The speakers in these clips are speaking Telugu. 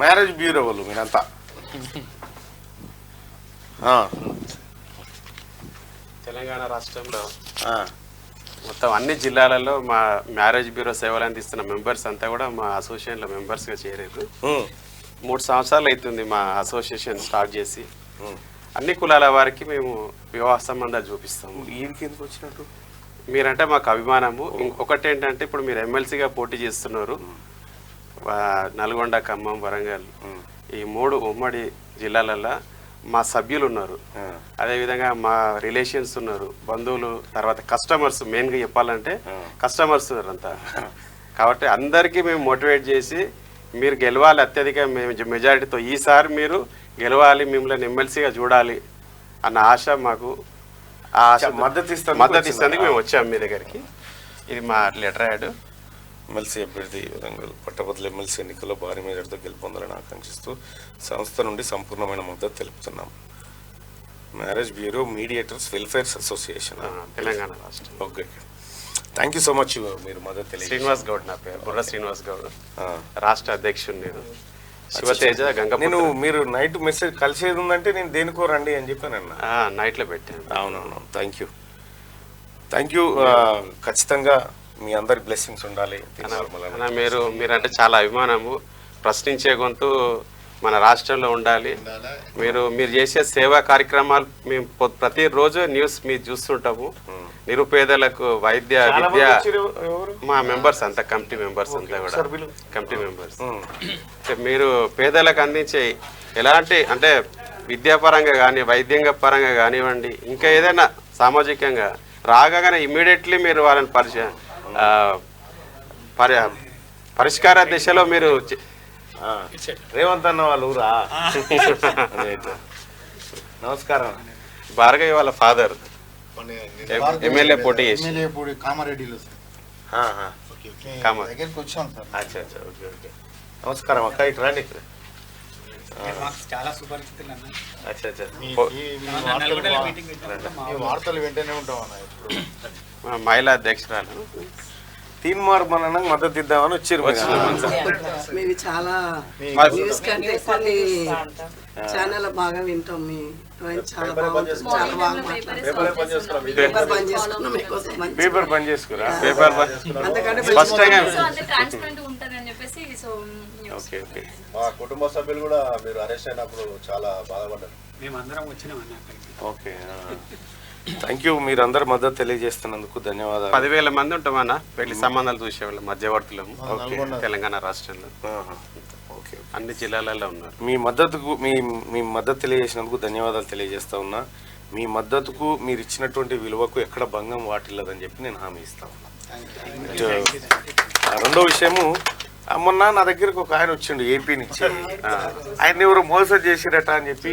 మ్యారేజ్ బ్యూరో వాళ్ళు మీరంతా. తెలంగాణ రాష్ట్రంలో మొత్తం అన్ని జిల్లాలలో మా మ్యారేజ్ బ్యూరో సేవలు అందిస్తున్న మెంబర్స్ అంతా కూడా మా అసోసియేషన్లో మెంబర్స్గా చేరారు. 3 సంవత్సరాలు అవుతుంది మా అసోసియేషన్ స్టార్ట్ చేసి. అన్ని కులాల వారికి మేము వివాహ సంబంధాలు చూపిస్తాము. వీరికి ఎందుకు వచ్చినట్టు? మీరంటే మాకు అభిమానము. ఇంకొకటి ఏంటంటే ఇప్పుడు మీరు ఎమ్మెల్సీగా పోటీ చేస్తున్నారు. నల్గొండ, ఖమ్మం, వరంగల్ ఈ 3 ఉమ్మడి జిల్లాలలో మా సభ్యులు ఉన్నారు. అదేవిధంగా మా రిలేషన్స్ ఉన్నారు, బంధువులు, తర్వాత కస్టమర్స్. మెయిన్గా చెప్పాలంటే కస్టమర్స్ అంతా. కాబట్టి అందరికీ మేము మోటివేట్ చేసి మీరు గెలవాలి, అత్యధిక మెజారిటీతో ఈసారి మీరు గెలవాలి, మిమ్మల్ని ఎమ్మెల్సీగా చూడాలి అన్న ఆశ మాకు. ఆ ఆశ మద్దతు ఇస్తుంది మేము వచ్చాము మీ దగ్గరికి. ఇది మా లెటర్ యాడ్. ఎమ్మెల్సీ అభ్యర్థి వరంగల్ పట్టభద్రుల ఎమ్మెల్సీ ఎన్నికల్లో భారీ మెజార్టీతో గెలుపొందాలని ఆకాంక్షిస్తూ సంస్థ నుండి సంపూర్ణమైన మద్దతు తెలుపుతున్నాం. Marriage bureau mediators welfares association, Telangana రాష్ట్రం. Okay, thank you so much. మీరు మద్దతు తెలియదు. శ్రీనివాస్ గౌడ్ నా పేరు, బుర్ర శ్రీనివాస్ గౌడ్, రాష్ట్ర అధ్యక్షుడు నేను. శివతేజ గంగ. నేను మీరు నైట్ మెసేజ్ కలిసేది ఉందంటే నేను దేనికో రండి అని చెప్పాను అన్న. నైట్లో పెట్టాను. అవునవును, థ్యాంక్ యూ. ఖచ్చితంగా మీ అందరి బ్లెస్సింగ్స్ ఉండాలి. మీరంటే చాలా అభిమానము. ప్రశ్నించే గొంతు మన రాష్ట్రంలో ఉండాలి. మీరు చేసే సేవా కార్యక్రమాలు మేము ప్రతిరోజు న్యూస్ మీరు చూస్తుంటాము. నిరుపేదలకు వైద్య, విద్య. మా మెంబర్స్ అంతా కమిటీ మెంబర్స్ అంతా కూడా కమిటీ మెంబర్స్. మీరు పేదలకు అందించే ఎలాంటి అంటే విద్యాపరంగా కానీ, వైద్యంగా పరంగా కానివ్వండి, ఇంకా ఏదైనా సామాజికంగా రాగానే ఇమ్మీడియట్లీ మీరు వాళ్ళని పరిష్కార దిశలో మీరు. రేవంత్ అన్న వాళ్ళు ఊరా? నమస్కారం. భార్గవి వాళ్ళ ఫాదర్ ఎమ్మెల్యే పోటీ చేసి కామారెడ్డిలో. నమస్కారం అక్క, ఇటు రండి. చాలా సుపరిచితులు అన్న. వార్తలు వెంటనే ఉంటాం అన్న. మహిళా అధ్యక్షురాలు తీన్మార్ మనకు మద్దతు ఇద్దామని వచ్చారు. మేము చాలా న్యూస్ కంటే కొన్ని ఛానల్ బాగా వింటాం. మీ చాలా బాగుంటుంది, చాలా బాగా మాట్లాడుతున్నాం. పేపర్ పని చేసుకురా? మా కుటుంబ సభ్యులు కూడా మీరు అరెస్ట్ అయినప్పుడు చాలా బాధపడ్డారు. మేమందరం వచ్చినాం అన్న. Okay, thank you. మీరు అందరు మద్దతు తెలియజేస్తున్నందుకు ధన్యవాదాలు. 10,000 మంది ఉంటామన్నా పెళ్లి సంబంధాలు చూసేవాళ్ళు మధ్యవర్తులము తెలంగాణ రాష్ట్రంలో. ఓకే, అన్ని జిల్లాలలో ఉన్నారు. మీ మద్దతు తెలియజేసినందుకు ధన్యవాదాలు తెలియజేస్తా ఉన్నా. మీ మద్దతుకు మీరు ఇచ్చినటువంటి విలువకు ఎక్కడ భంగం వాటిల్లదని చెప్పి నేను హామీ ఇస్తా ఉన్నా. రెండో విషయము, మొన్న నా దగ్గరకు ఒక ఆయన వచ్చిండు ఏపీ నుంచి. ఆయన ఎవరు మోసం చేసిరట అని చెప్పి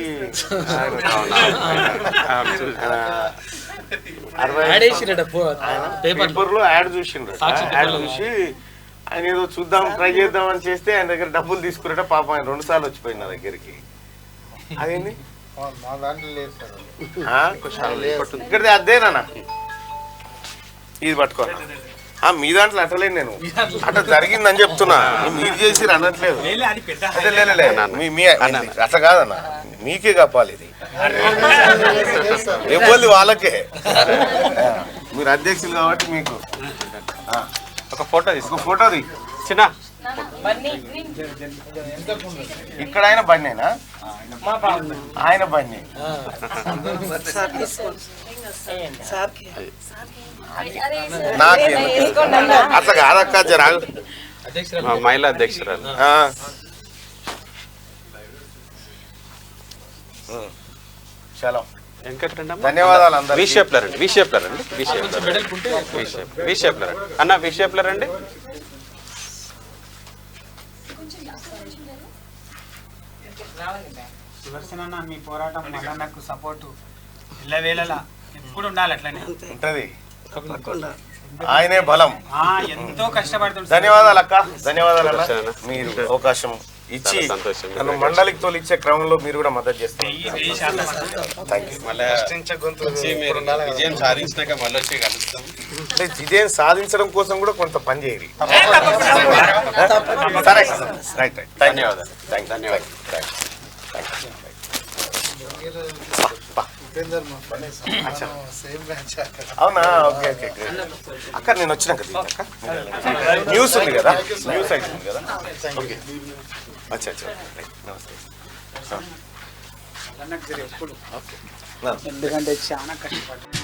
పేపర్లో యాడ్ చూసిండ్రు. యాడ్ చూసి ఆయన ఏదో చూద్దాం ట్రై చేద్దాం అని చేస్తే ఆయన దగ్గర డబ్బులు తీసుకురట. పాపం ఆయన 2 సార్లు వచ్చిపోయింది నా దగ్గరికి. అదేంది ఇక్కడ అదేనా ఇది పట్టుకోవాలి. మీ దాంట్లో అంటలేదు, నేను అట్లా జరిగిందని చెప్తున్నా. మీరు చేసి అనట్లేదు. అట్లా కాదన్న, మీకే కప్పాలి ఇది. ఇవ్వాలి వాళ్ళకే. మీరు అధ్యక్షులు కాబట్టి మీకు ఒక ఫోటో చిన్న. ఇక్కడ ఆయన బండినా? ఆయన బండి అట్లా కాదక్క, జరా మహిళా అధ్యక్షురాలు. చలో, ధన్యవాదాలు అందరూ. విషేప్లర్ అండి అన్న, విషేప్లర్ అండి. సుదర్శనన్న, మీ పోరాటం మల్లన్నకు సపోర్టు ఇళ్ళవేళలా ఎప్పుడు ఉండాలి. అట్లనే ఉంటది. ఆయనే బలం. ఎంతో కష్టపడుతుంది. ధన్యవాదాలు అక్క, ధన్యవాదాలు అన్న. మీరు అవకాశం ఇచ్చి చాలా సంతోషం. నన్ను మండలికి తోలిచ్చే క్రమంలో మీరు కూడా మద్దతు చేస్తారు. Thank you. మళ్ళీ వచ్చి మీరు విజయం సాధించినాక మళ్ళీ వచ్చి కలుస్తాం. అంటే విజయం సాధించడం కోసం కూడా కొంత పని చేయాలి. సరే రైట్ రైట్ ధన్యవాదాలు. ధన్యవాదాలు. అవునా? ఓకే ఓకే అక్క నేను వచ్చినాక న్యూస్ ఉంది కదా, న్యూస్ అవుతుంది కదా. ఓకే అచ్చా అచ్చా నమస్తే. ఎందుకంటే చాలా కష్టపడ్డా.